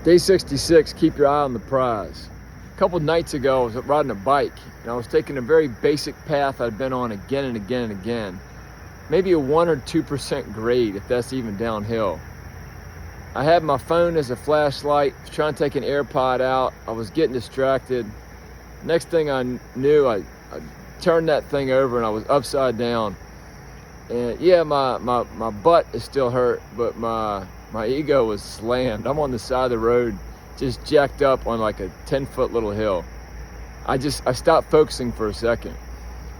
Day 66, keep your eye on the prize. A couple nights ago, I was riding a bike, and I was taking a very basic path I'd been on again and again and again. Maybe a 1 or 2% grade, if that's even downhill. I had my phone as a flashlight, was trying to take an AirPod out. I was getting distracted. Next thing I knew, I turned that thing over and I was upside down. And yeah, my butt is still hurt, but my ego was slammed. I'm on the side of the road, just jacked up on like a 10-foot little hill. I stopped focusing for a second.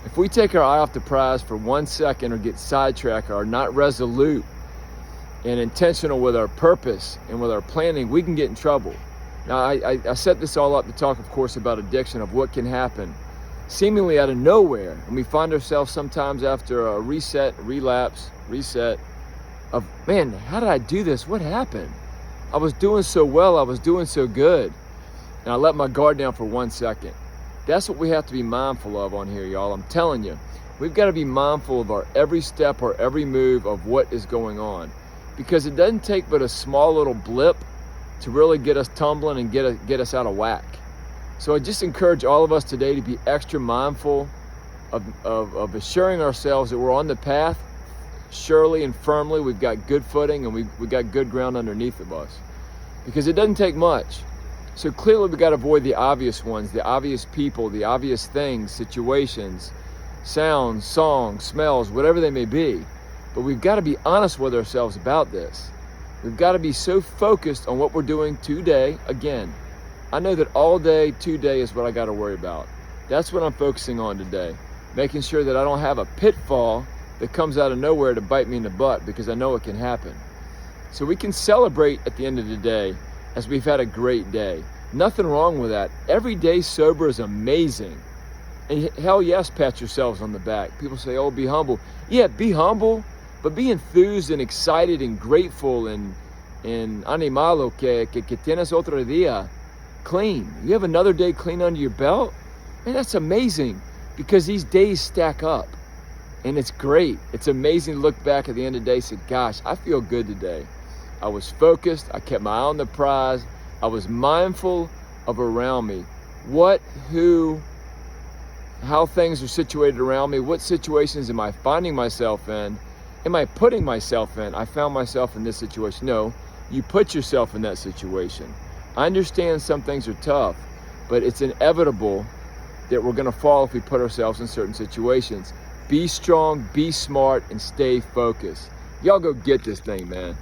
If we take our eye off the prize for 1 second or get sidetracked or are not resolute and intentional with our purpose and with our planning, we can get in trouble. Now, I set this all up to talk, of course, about addiction, of what can happen seemingly out of nowhere. And we find ourselves sometimes after a relapse, of, man, how did I do this? What happened? I was doing so well. I was doing so good. And I let my guard down for 1 second. That's what we have to be mindful of on here, y'all. I'm telling you, we've got to be mindful of our every step or every move of what is going on, because it doesn't take but a small little blip to really get us tumbling and get us out of whack. So I just encourage all of us today to be extra mindful of assuring ourselves that we're on the path, surely and firmly. We've got good footing and we've got good ground underneath of us, because it doesn't take much. So clearly we got to avoid the obvious ones, the obvious people, the obvious things, situations, sounds, songs, smells, whatever they may be. But we've got to be honest with ourselves about this. We've got to be so focused on what we're doing today. Again, I know that all day, today is what I got to worry about. That's what I'm focusing on today. Making sure that I don't have a pitfall that comes out of nowhere to bite me in the butt, because I know it can happen. So we can celebrate at the end of the day as we've had a great day. Nothing wrong with that. Every day sober is amazing. And hell yes, pat yourselves on the back. People say, oh, be humble. Yeah, be humble, but be enthused and excited and grateful and animado que tienes otro día clean. You have another day clean under your belt? Man, that's amazing, because these days stack up. And it's great. It's amazing to look back at the end of the day and say, gosh, I feel good today. I was focused. I kept my eye on the prize. I was mindful of around me. How things are situated around me. What situations am I finding myself in? Am I putting myself in? I found myself in this situation. No, you put yourself in that situation. I understand some things are tough, but it's inevitable that we're going to fall if we put ourselves in certain situations. Be strong, be smart, and stay focused. Y'all go get this thing, man.